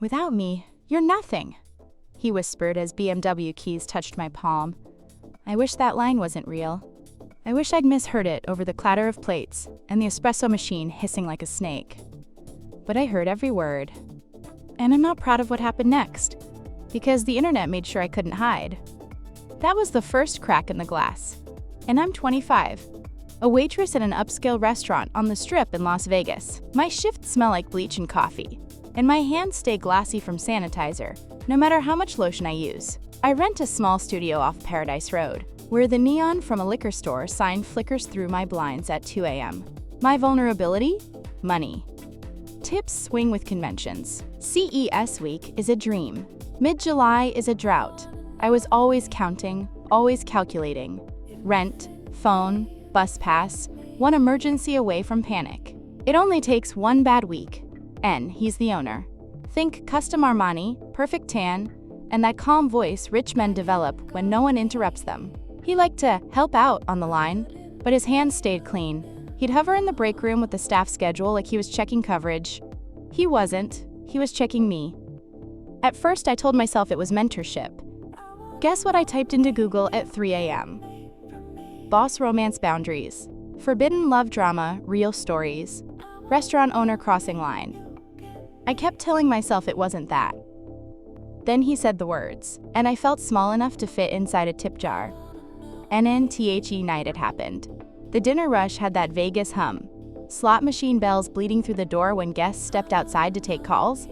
Without me, you're nothing, he whispered as BMW keys touched my palm. I wish that line wasn't real. I wish I'd misheard it over the clatter of plates and the espresso machine hissing like a snake. But I heard every word. And I'm not proud of what happened next, because the internet made sure I couldn't hide. That was the first crack in the glass. And I'm 25, a waitress at an upscale restaurant on the Strip in Las Vegas. My shifts smell like bleach and coffee, and my hands stay glassy from sanitizer, no matter how much lotion I use. I rent a small studio off Paradise Road, where the neon from a liquor store sign flickers through my blinds at 2 a.m. My vulnerability? Money. Tips swing with conventions. CES week is a dream. Mid-July is a drought. I was always counting, always calculating. Rent, phone, bus pass, one emergency away from panic. It only takes one bad week. He's the owner. Think custom Armani, perfect tan, and that calm voice rich men develop when no one interrupts them. He liked to help out on the line, but his hands stayed clean. He'd hover in the break room with the staff schedule like he was checking coverage. He wasn't. He was checking me. At first, I told myself it was mentorship. Guess what I typed into Google at 3 a.m.? Boss romance boundaries. Forbidden love drama, real stories. Restaurant owner crossing line. I kept telling myself it wasn't that. Then he said the words, and I felt small enough to fit inside a tip jar. NNTHE night had happened. The dinner rush had that Vegas hum. Slot machine bells bleeding through the door when guests stepped outside to take calls.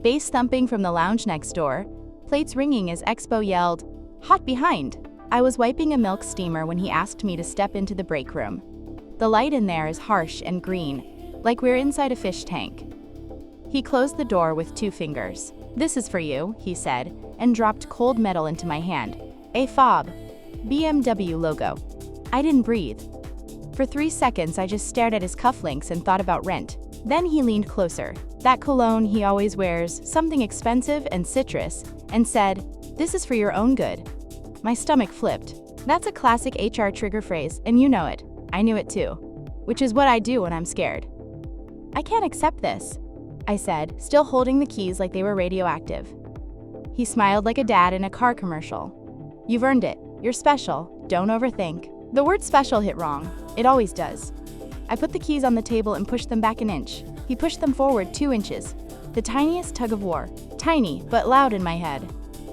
Bass thumping from the lounge next door. Plates ringing as Expo yelled, "Hot behind!" I was wiping a milk steamer when he asked me to step into the break room. The light in there is harsh and green, like we're inside a fish tank. He closed the door with 2 fingers. "This is for you," he said, and dropped cold metal into my hand. A fob. BMW logo. I didn't breathe. For 3 seconds, I just stared at his cufflinks and thought about rent. Then he leaned closer. That cologne he always wears, something expensive and citrus, and said, "This is for your own good." My stomach flipped. That's a classic HR trigger phrase, and you know it. I knew it too. Which is what I do when I'm scared. "I can't accept this," I said, still holding the keys like they were radioactive. He smiled like a dad in a car commercial. "You've earned it. You're special. Don't overthink." The word special hit wrong. It always does. I put the keys on the table and pushed them back an inch. He pushed them forward 2 inches. The tiniest tug of war. Tiny, but loud in my head.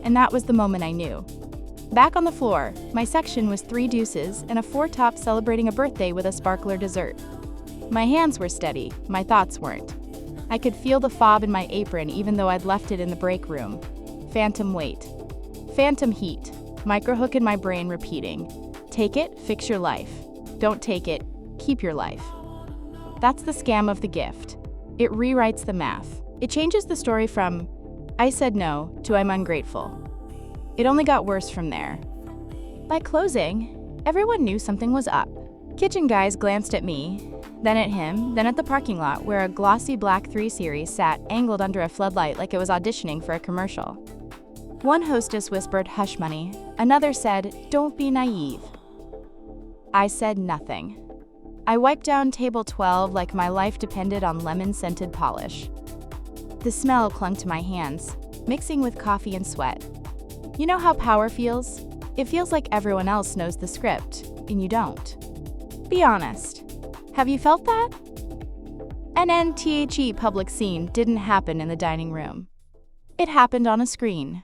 And that was the moment I knew. Back on the floor, my section was 3 deuces and a 4-top celebrating a birthday with a sparkler dessert. My hands were steady, my thoughts weren't. I could feel the fob in my apron even though I'd left it in the break room. Phantom weight. Phantom heat. Microhook in my brain repeating. Take it, fix your life. Don't take it, keep your life. That's the scam of the gift. It rewrites the math. It changes the story from, "I said no," to "I'm ungrateful." It only got worse from there. By closing, everyone knew something was up. Kitchen guys glanced at me, then at him, then at the parking lot where a glossy black 3 Series sat angled under a floodlight like it was auditioning for a commercial. One hostess whispered, "Hush money." Another said, "Don't be naive." I said nothing. I wiped down table 12 like my life depended on lemon-scented polish. The smell clung to my hands, mixing with coffee and sweat. You know how power feels? It feels like everyone else knows the script, and you don't. Be honest. Have you felt that? NNTHE public scene didn't happen in the dining room. It happened on a screen.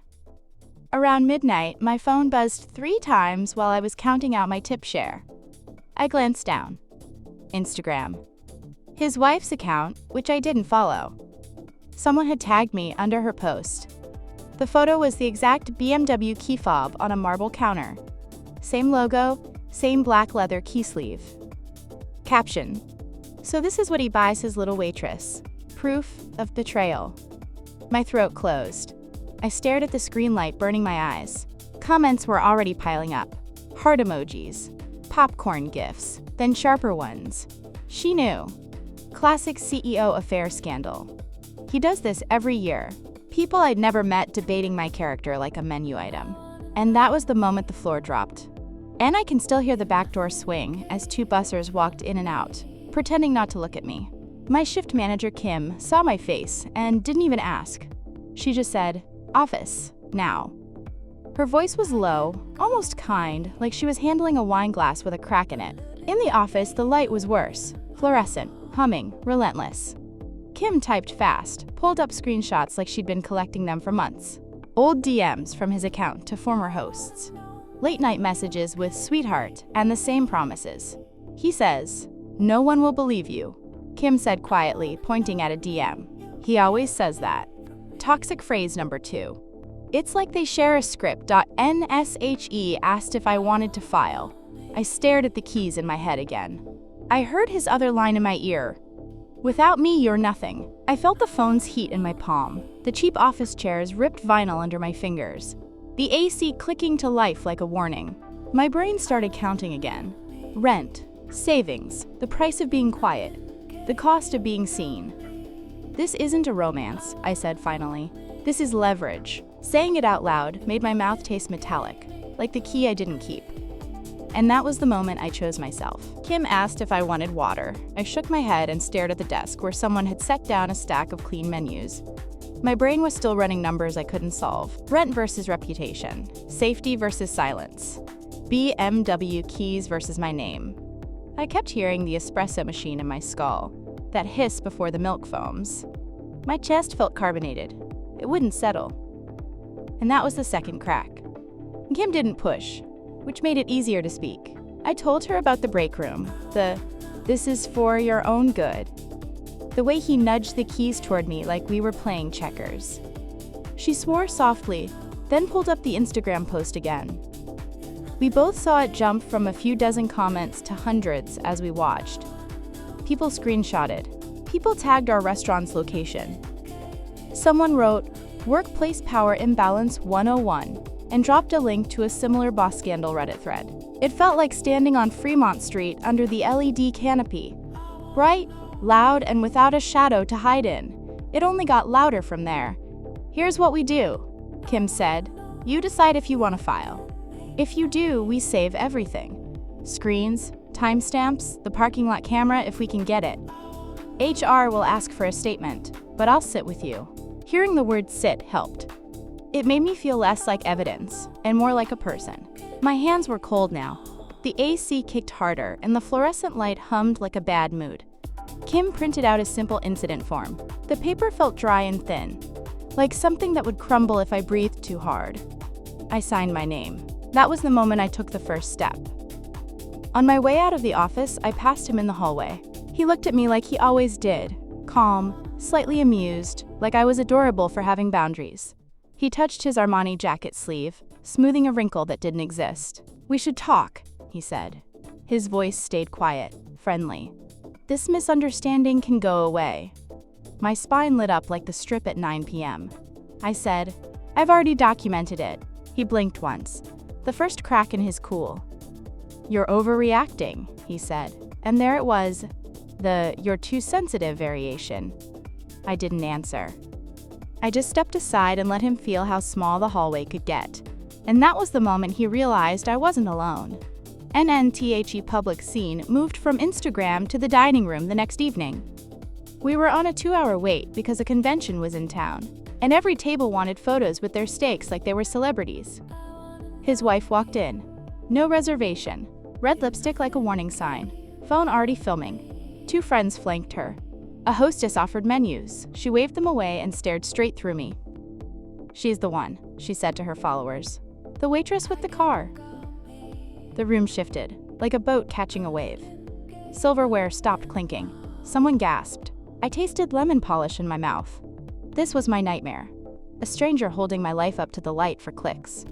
Around midnight, my phone buzzed 3 times while I was counting out my tip share. I glanced down. Instagram. His wife's account, which I didn't follow. Someone had tagged me under her post. The photo was the exact BMW key fob on a marble counter. Same logo, same black leather key sleeve. Caption. So this is what he buys his little waitress. Proof of betrayal. My throat closed. I stared at the screen light, burning my eyes. Comments were already piling up. Heart emojis. Popcorn gifs. Then sharper ones. She knew. Classic CEO affair scandal. He does this every year. People I'd never met debating my character like a menu item. And that was the moment the floor dropped. And I can still hear the back door swing as 2 bussers walked in and out, pretending not to look at me. My shift manager, Kim, saw my face and didn't even ask. She just said, "Office, now." Her voice was low, almost kind, like she was handling a wine glass with a crack in it. In the office, the light was worse, fluorescent, humming, relentless. Kim typed fast, pulled up screenshots like she'd been collecting them for months. Old DMs from his account to former hosts. Late-night messages with "sweetheart" and the same promises. He says, "No one will believe you," Kim said quietly, pointing at a DM. "He always says that." Toxic phrase number 2. "It's like they share a script." NSHE asked if I wanted to file. I stared at the keys in my head again. I heard his other line in my ear. "Without me, you're nothing." I felt the phone's heat in my palm, the cheap office chair's ripped vinyl under my fingers, the AC clicking to life like a warning. My brain started counting again. Rent, savings, the price of being quiet, the cost of being seen. "This isn't a romance," I said finally. "This is leverage." Saying it out loud made my mouth taste metallic, like the key I didn't keep. And that was the moment I chose myself. Kim asked if I wanted water. I shook my head and stared at the desk where someone had set down a stack of clean menus. My brain was still running numbers I couldn't solve. Rent versus reputation. Safety versus silence. BMW keys versus my name. I kept hearing the espresso machine in my skull, that hiss before the milk foams. My chest felt carbonated. It wouldn't settle. And that was the second crack. Kim didn't push, which made it easier to speak. I told her about the break room, "this is for your own good." The way he nudged the keys toward me like we were playing checkers. She swore softly, then pulled up the Instagram post again. We both saw it jump from a few dozen comments to hundreds as we watched. People screenshotted. People tagged our restaurant's location. Someone wrote, "Workplace Power Imbalance 101." and dropped a link to a similar boss scandal Reddit thread. It felt like standing on Fremont Street under the LED canopy. Bright, loud, and without a shadow to hide in. It only got louder from there. "Here's what we do," Kim said. "You decide if you want to file. If you do, we save everything. Screens, timestamps, the parking lot camera if we can get it. HR will ask for a statement, but I'll sit with you." Hearing the word "sit" helped. It made me feel less like evidence and more like a person. My hands were cold now. The AC kicked harder and the fluorescent light hummed like a bad mood. Kim printed out a simple incident form. The paper felt dry and thin, like something that would crumble if I breathed too hard. I signed my name. That was the moment I took the first step. On my way out of the office, I passed him in the hallway. He looked at me like he always did, calm, slightly amused, like I was adorable for having boundaries. He touched his Armani jacket sleeve, smoothing a wrinkle that didn't exist. "We should talk," he said. His voice stayed quiet, friendly. "This misunderstanding can go away." My spine lit up like the Strip at 9 p.m. I said, "I've already documented it." He blinked once, the first crack in his cool. "You're overreacting," he said, and there it was, the "you're too sensitive" variation. I didn't answer. I just stepped aside and let him feel how small the hallway could get. And that was the moment he realized I wasn't alone. NNTHE public scene moved from Instagram to the dining room the next evening. We were on a 2-hour wait because a convention was in town, and every table wanted photos with their steaks like they were celebrities. His wife walked in. No reservation. Red lipstick like a warning sign. Phone already filming. 2 friends flanked her. A hostess offered menus. She waved them away and stared straight through me. "She's the one," she said to her followers. "The waitress with the car." The room shifted, like a boat catching a wave. Silverware stopped clinking. Someone gasped. I tasted lemon polish in my mouth. This was my nightmare. A stranger holding my life up to the light for clicks.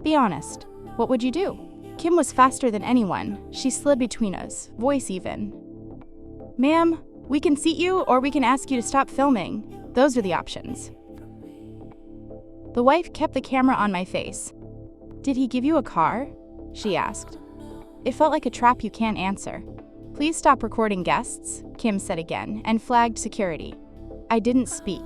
"Be honest. What would you do?" Kim was faster than anyone. She slid between us, voice even. "Ma'am, we can seat you or we can ask you to stop filming. Those are the options." The wife kept the camera on my face. "Did he give you a car?" she asked. It felt like a trap you can't answer. "Please stop recording guests," Kim said again, and flagged security. I didn't speak.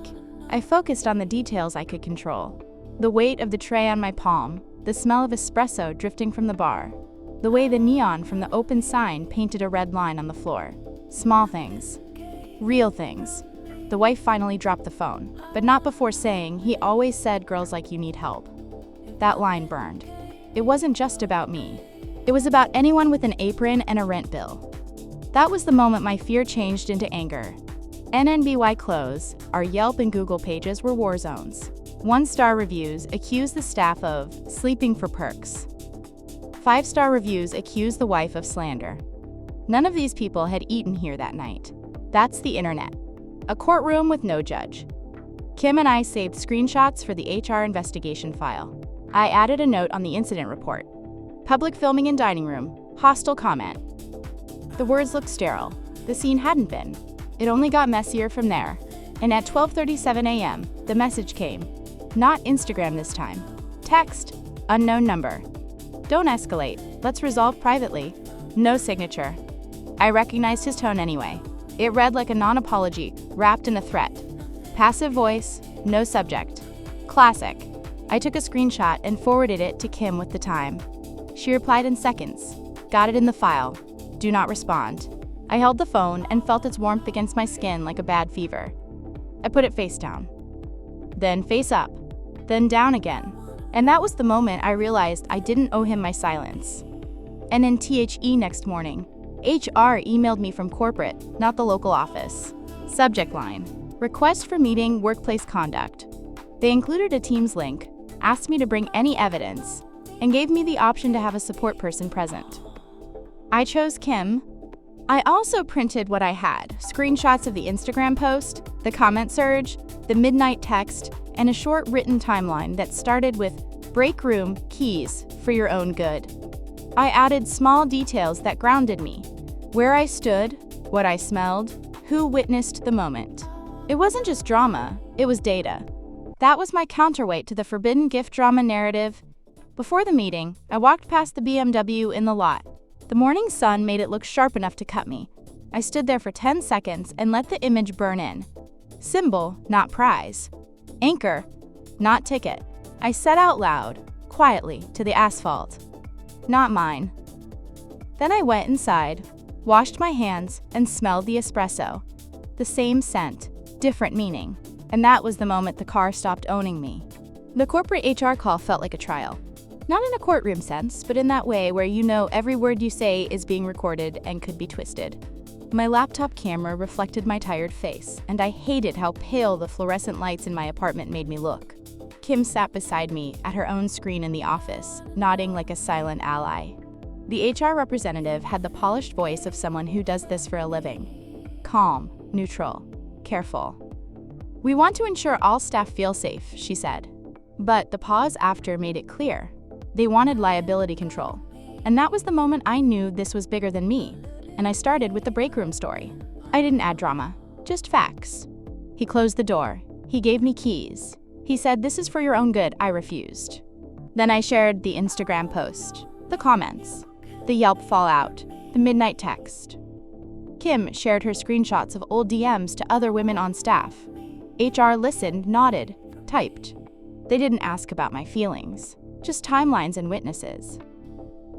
I focused on the details I could control. The weight of the tray on my palm, the smell of espresso drifting from the bar, the way the neon from the open sign painted a red line on the floor. Small things. Real things. The wife finally dropped the phone, but not before saying, "He always said girls like you need help." That line burned. It wasn't just about me. It was about anyone with an apron and a rent bill. That was the moment my fear changed into anger. NNBY clothes, our Yelp and Google pages were war zones. 1-star reviews accused the staff of sleeping for perks. 5-star reviews accused the wife of slander. None of these people had eaten here that night. That's the internet. A courtroom with no judge. Kim and I saved screenshots for the HR investigation file. I added a note on the incident report. Public filming in dining room, hostile comment. The words looked sterile. The scene hadn't been. It only got messier from there. And at 12:37 a.m., the message came. Not Instagram this time. Text, unknown number. Don't escalate, let's resolve privately. No signature. I recognized his tone anyway. It read like a non-apology, wrapped in a threat. Passive voice, no subject. Classic. I took a screenshot and forwarded it to Kim with the time. She replied in seconds. Got it in the file. Do not respond. I held the phone and felt its warmth against my skin like a bad fever. I put it face down. Then face up. Then down again. And that was the moment I realized I didn't owe him my silence. And in THE next morning, HR emailed me from corporate, not the local office. Subject line: request for meeting workplace conduct. They included a Teams link, asked me to bring any evidence, and gave me the option to have a support person present. I chose Kim. I also printed what I had: screenshots of the Instagram post, the comment surge, the midnight text, and a short written timeline that started with "break room, keys, for your own good." I added small details that grounded me: where I stood, what I smelled, who witnessed the moment. It wasn't just drama, it was data. That was my counterweight to the forbidden gift drama narrative. Before the meeting, I walked past the BMW in the lot. The morning sun made it look sharp enough to cut me. I stood there for 10 seconds and let the image burn in. Symbol, not prize. Anchor, not ticket. I said out loud, quietly, to the asphalt, "Not mine." Then I went inside, washed my hands, and smelled the espresso. The same scent, different meaning. And that was the moment the car stopped owning me. The corporate HR call felt like a trial. Not in a courtroom sense, but in that way where you know every word you say is being recorded and could be twisted. My laptop camera reflected my tired face, and I hated how pale the fluorescent lights in my apartment made me look. Kim sat beside me at her own screen in the office, nodding like a silent ally. The HR representative had the polished voice of someone who does this for a living. Calm, neutral, careful. "We want to ensure all staff feel safe," she said. But the pause after made it clear. They wanted liability control. And that was the moment I knew this was bigger than me. And I started with the break room story. I didn't add drama, just facts. He closed the door. He gave me keys. He said, "This is for your own good." I refused. Then I shared the Instagram post, the comments, the Yelp fallout, the midnight text. Kim shared her screenshots of old DMs to other women on staff. HR listened, nodded, typed. They didn't ask about my feelings, just timelines and witnesses.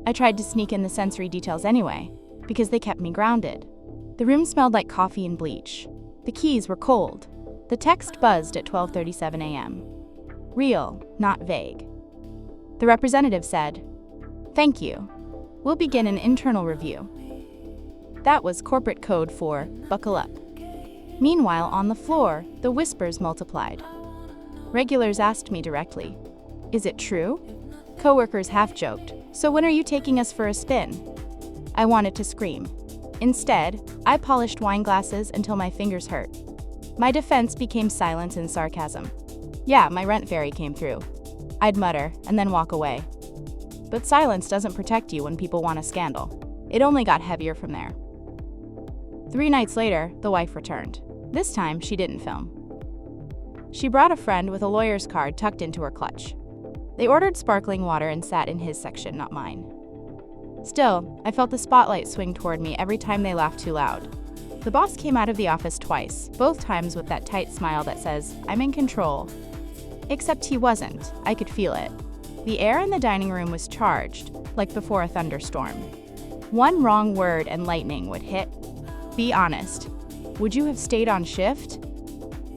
I tried to sneak in the sensory details anyway, because they kept me grounded. The room smelled like coffee and bleach. The keys were cold. The text buzzed at 12:37 a.m. Real, not vague. The representative said, "Thank you. We'll begin an internal review." That was corporate code for buckle up. Meanwhile, on the floor, the whispers multiplied. Regulars asked me directly, "Is it true?" Coworkers half joked, "So when are you taking us for a spin?" I wanted to scream. Instead, I polished wine glasses until my fingers hurt. My defense became silence and sarcasm. "Yeah, my rent fairy came through." I'd mutter and then walk away. But silence doesn't protect you when people want a scandal. It only got heavier from there. 3 nights later, the wife returned. This time, she didn't film. She brought a friend with a lawyer's card tucked into her clutch. They ordered sparkling water and sat in his section, not mine. Still, I felt the spotlight swing toward me every time they laughed too loud. The boss came out of the office twice, both times with that tight smile that says, "I'm in control." Except he wasn't. I could feel it. The air in the dining room was charged, like before a thunderstorm. One wrong word and lightning would hit. Be honest. Would you have stayed on shift?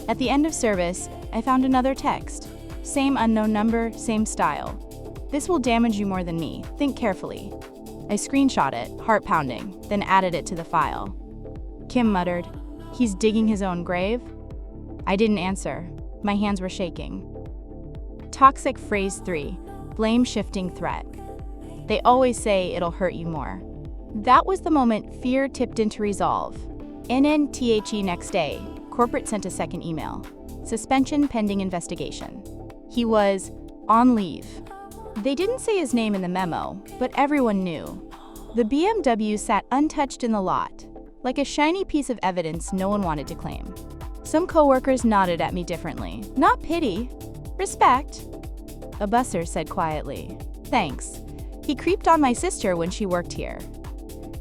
At the end of service, I found another text. Same unknown number, same style. This will damage you more than me. Think carefully. I screenshot it, heart pounding, then added it to the file. Kim muttered, "He's digging his own grave?" I didn't answer. My hands were shaking. Toxic phrase 3, blame shifting threat. They always say it'll hurt you more. That was the moment fear tipped into resolve. NNTHE next day, corporate sent a second email. Suspension pending investigation. He was on leave. They didn't say his name in the memo, but everyone knew. The BMW sat untouched in the lot, like a shiny piece of evidence no one wanted to claim. Some coworkers nodded at me differently. Not pity, respect. A busser said quietly, "Thanks. He creeped on my sister when she worked here."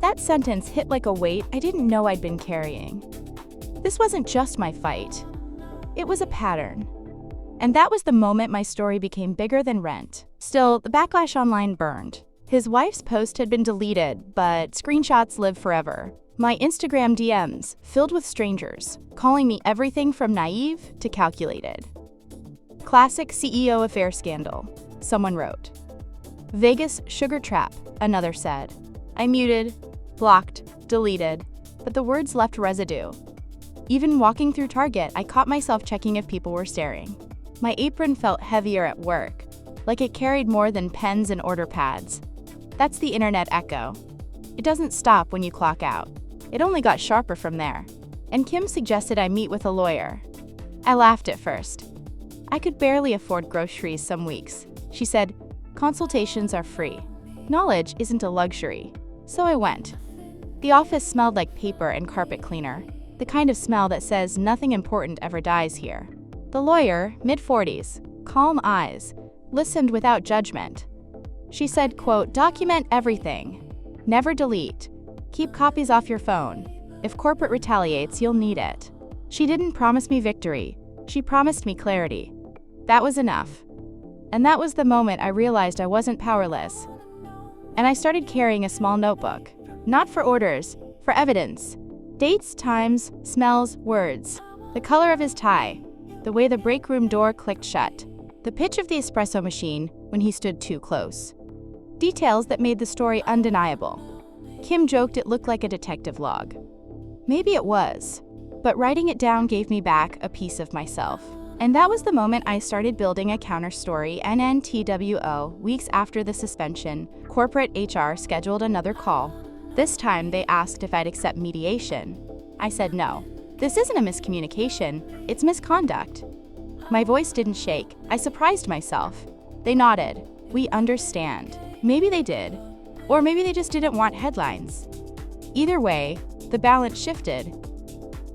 That sentence hit like a weight I didn't know I'd been carrying. This wasn't just my fight. It was a pattern. And that was the moment my story became bigger than rent. Still, the backlash online burned. His wife's post had been deleted, but screenshots live forever. My Instagram DMs filled with strangers, calling me everything from naive to calculated. Classic CEO affair scandal, someone wrote. Vegas sugar trap, another said. I muted, blocked, deleted, but the words left residue. Even walking through Target, I caught myself checking if people were staring. My apron felt heavier at work, like it carried more than pens and order pads. That's the internet echo. It doesn't stop when you clock out. It only got sharper from there. And Kim suggested I meet with a lawyer. I laughed at first. I could barely afford groceries some weeks. She said, consultations are free. Knowledge isn't a luxury. So I went. The office smelled like paper and carpet cleaner, the kind of smell that says nothing important ever dies here. The lawyer, mid-40s, calm eyes, listened without judgment. She said, quote, document everything. Never delete. Keep copies off your phone. If corporate retaliates, you'll need it. She didn't promise me victory. She promised me clarity. That was enough. And that was the moment I realized I wasn't powerless. And I started carrying a small notebook. Not for orders, for evidence. Dates, times, smells, words. The color of his tie. The way the break room door clicked shut. The pitch of the espresso machine when he stood too close. Details that made the story undeniable. Kim joked it looked like a detective log. Maybe it was, but writing it down gave me back a piece of myself. And that was the moment I started building a counter-story. NNTWO, weeks after the suspension, corporate HR scheduled another call. This time they asked if I'd accept mediation. I said no. This isn't a miscommunication, it's misconduct. My voice didn't shake. I surprised myself. They nodded. We understand. Maybe they did. Or maybe they just didn't want headlines. Either way, the balance shifted.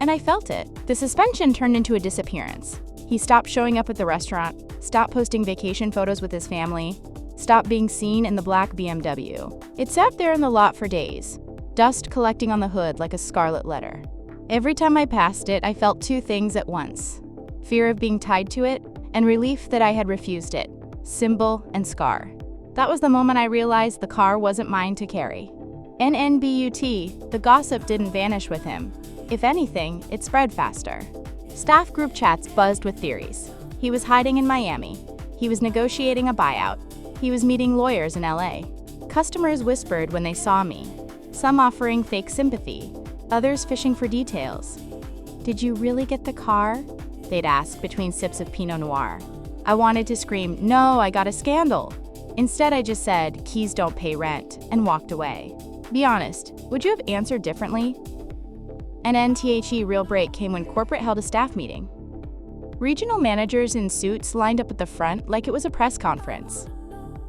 And I felt it. The suspension turned into a disappearance. He stopped showing up at the restaurant, stopped posting vacation photos with his family, stopped being seen in the black BMW. It sat there in the lot for days, dust collecting on the hood like a scarlet letter. Every time I passed it, I felt two things at once. Fear of being tied to it, and relief that I had refused it. Symbol and scar. That was the moment I realized the car wasn't mine to carry. NNBUT, the gossip didn't vanish with him. If anything, it spread faster. Staff group chats buzzed with theories. He was hiding in Miami. He was negotiating a buyout. He was meeting lawyers in LA. Customers whispered when they saw me, some offering fake sympathy, others fishing for details. Did you really get the car? They'd ask between sips of Pinot Noir. I wanted to scream, no, I got a scandal. Instead, I just said, keys don't pay rent, and walked away. Be honest, would you have answered differently? An NTHE real break came when corporate held a staff meeting. Regional managers in suits lined up at the front like it was a press conference.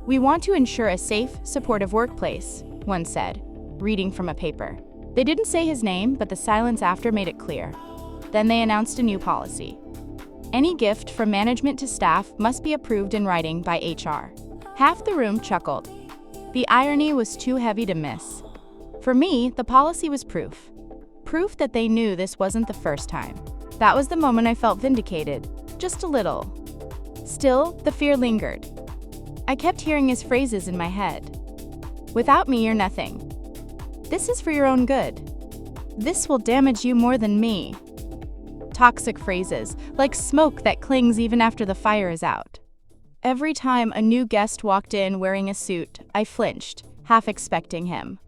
We want to ensure a safe, supportive workplace, one said, reading from a paper. They didn't say his name, but the silence after made it clear. Then they announced a new policy. Any gift from management to staff must be approved in writing by HR. Half the room chuckled. The irony was too heavy to miss. For me, the policy was proof. Proof that they knew this wasn't the first time. That was the moment I felt vindicated, just a little. Still, the fear lingered. I kept hearing his phrases in my head. Without me, you're nothing. This is for your own good. This will damage you more than me. toxic phrases, like smoke that clings even after the fire is out. Every time a new guest walked in wearing a suit, I flinched, half expecting him.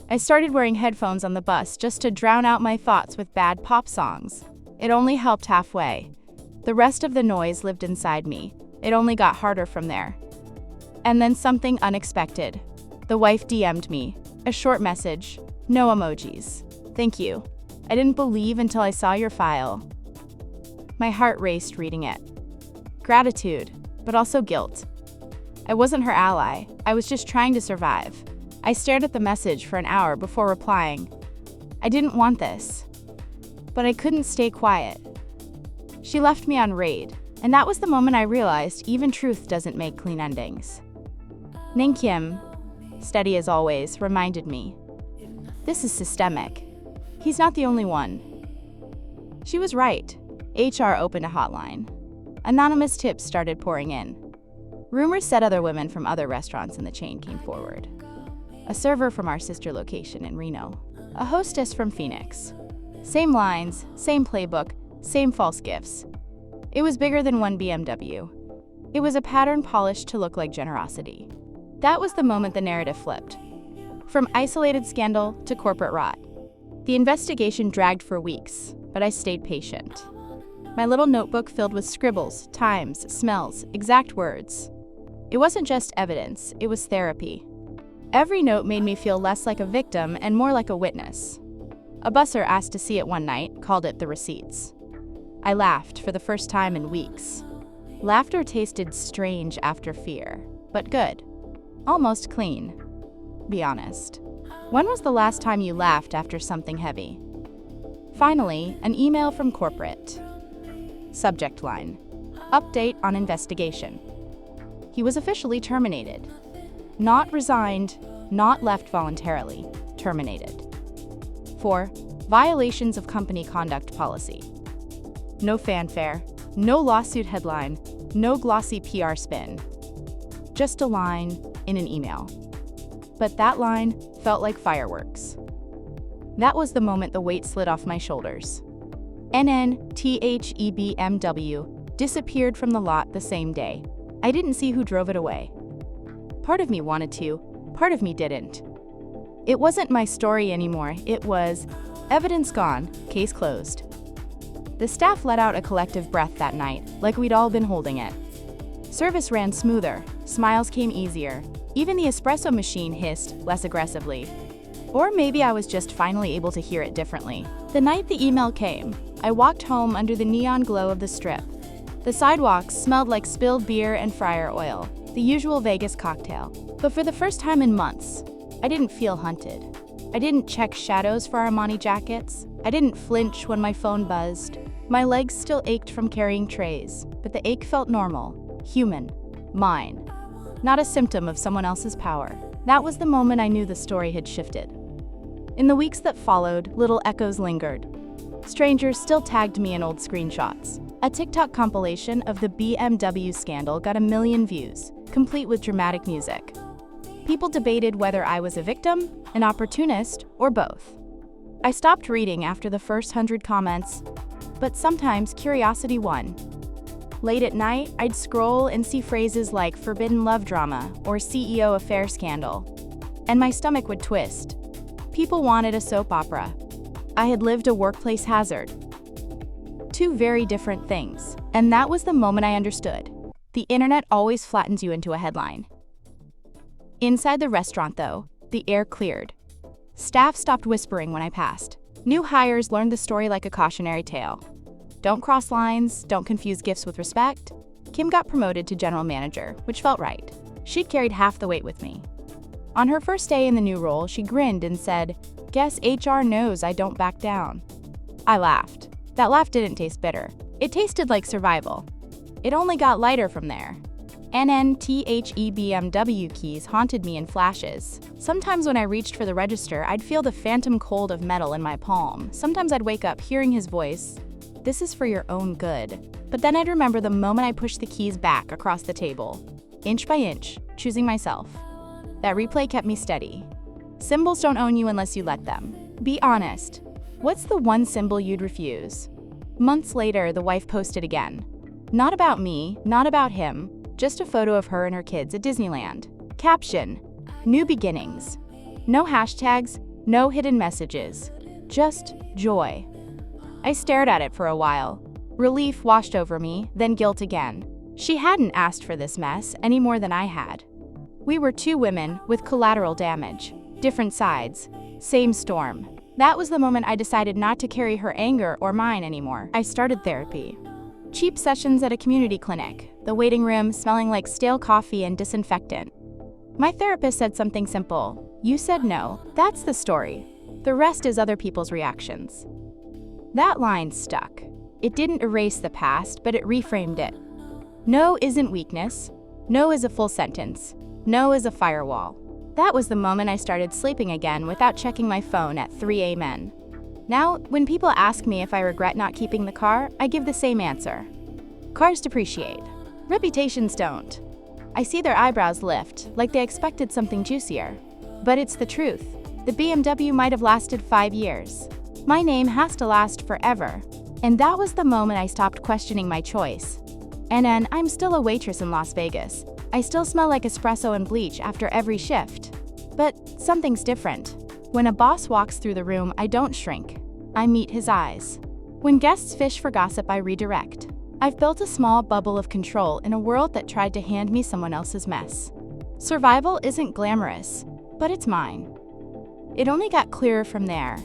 I started wearing headphones on the bus just to drown out my thoughts with bad pop songs. It only helped halfway. The rest of the noise lived inside me. It only got harder from there. And then something unexpected. The wife DM'd me. A short message. No emojis. Thank you. I didn't believe until I saw your file. My heart raced reading it. Gratitude, but also guilt. I wasn't her ally. I was just trying to survive. I stared at the message for an hour before replying. I didn't want this. But I couldn't stay quiet. She left me on read, and that was the moment I realized even truth doesn't make clean endings. Ning Kim, steady as always, reminded me. This is systemic. He's not the only one. She was right. HR opened a hotline. Anonymous tips started pouring in. Rumors said other women from other restaurants in the chain came forward. A server from our sister location in Reno. A hostess from Phoenix. Same lines, same playbook, same false gifts. It was bigger than one BMW. It was a pattern polished to look like generosity. That was the moment the narrative flipped. From isolated scandal to corporate rot. The investigation dragged for weeks, but I stayed patient. My little notebook filled with scribbles, times, smells, exact words. It wasn't just evidence, it was therapy. Every note made me feel less like a victim and more like a witness. A busser asked to see it one night, called it the receipts. I laughed for the first time in weeks. Laughter tasted strange after fear, but good. Almost clean. Be honest. When was the last time you laughed after something heavy? Finally, an email from corporate. Subject line: Update on investigation. He was officially terminated. Not resigned, not left voluntarily, terminated. For violations of company conduct policy. No fanfare, no lawsuit headline, no glossy PR spin. Just a line in an email. But that line felt like fireworks. That was the moment the weight slid off my shoulders. BMW disappeared from the lot the same day. I didn't see who drove it away. Part of me wanted to, part of me didn't. It wasn't my story anymore, it was evidence gone, case closed. The staff let out a collective breath that night, like we'd all been holding it. Service ran smoother, smiles came easier, even the espresso machine hissed less aggressively. Or maybe I was just finally able to hear it differently. The night the email came, I walked home under the neon glow of the strip. The sidewalks smelled like spilled beer and fryer oil, the usual Vegas cocktail. But for the first time in months, I didn't feel hunted. I didn't check shadows for Armani jackets. I didn't flinch when my phone buzzed. My legs still ached from carrying trays, but the ache felt normal, human, mine. Not a symptom of someone else's power. That was the moment I knew the story had shifted. In the weeks that followed, little echoes lingered. Strangers still tagged me in old screenshots. A TikTok compilation of the BMW scandal got 1 million views, complete with dramatic music. People debated whether I was a victim, an opportunist, or both. I stopped reading after the first 100 comments, but sometimes curiosity won. Late at night, I'd scroll and see phrases like forbidden love drama or CEO affair scandal, and my stomach would twist. People wanted a soap opera. I had lived a workplace hazard. Two very different things, and that was the moment I understood. The internet always flattens you into a headline. Inside the restaurant, though, the air cleared. Staff stopped whispering when I passed. New hires learned the story like a cautionary tale. Don't cross lines, don't confuse gifts with respect. Kim got promoted to general manager, which felt right. She'd carried half the weight with me. On her first day in the new role, she grinned and said, "Guess HR knows I don't back down." I laughed. That laugh didn't taste bitter. It tasted like survival. It only got lighter from there. BMW keys haunted me in flashes. Sometimes when I reached for the register, I'd feel the phantom cold of metal in my palm. Sometimes I'd wake up hearing his voice, "This is for your own good." But then I'd remember the moment I pushed the keys back across the table, inch by inch, choosing myself. That replay kept me steady. Symbols don't own you unless you let them. Be honest. What's the one symbol you'd refuse? Months later, the wife posted again. Not about me, not about him, just a photo of her and her kids at Disneyland. Caption: New beginnings. No hashtags, no hidden messages. Just joy. I stared at it for a while. Relief washed over me, then guilt again. She hadn't asked for this mess any more than I had. We were two women with collateral damage. Different sides. Same storm. That was the moment I decided not to carry her anger or mine anymore. I started therapy. Cheap sessions at a community clinic, the waiting room smelling like stale coffee and disinfectant. My therapist said something simple. You said no. That's the story. The rest is other people's reactions. That line stuck. It didn't erase the past, but it reframed it. No isn't weakness. No is a full sentence. No is a firewall. That was the moment I started sleeping again without checking my phone at 3 a.m. Now, when people ask me if I regret not keeping the car, I give the same answer. Cars depreciate. Reputations don't. I see their eyebrows lift, like they expected something juicier. But it's the truth. The BMW might have lasted 5 years. My name has to last forever. And that was the moment I stopped questioning my choice. And then, I'm still a waitress in Las Vegas. I still smell like espresso and bleach after every shift. But something's different. When a boss walks through the room, I don't shrink. I meet his eyes. When guests fish for gossip, I redirect. I've built a small bubble of control in a world that tried to hand me someone else's mess. Survival isn't glamorous, but it's mine. It only got clearer from there.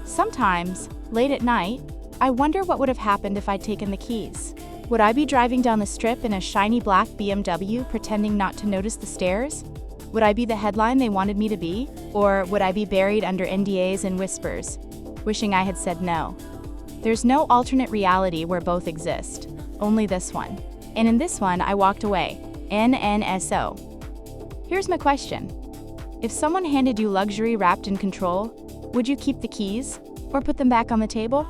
Sometimes, late at night, I wonder what would have happened if I'd taken the keys. Would I be driving down the strip in a shiny black BMW pretending not to notice the stairs? Would I be the headline they wanted me to be? Or would I be buried under NDAs and whispers, wishing I had said no? There's no alternate reality where both exist, only this one. And in this one, I walked away. NNSO. Here's my question. If someone handed you luxury wrapped in control, would you keep the keys or put them back on the table?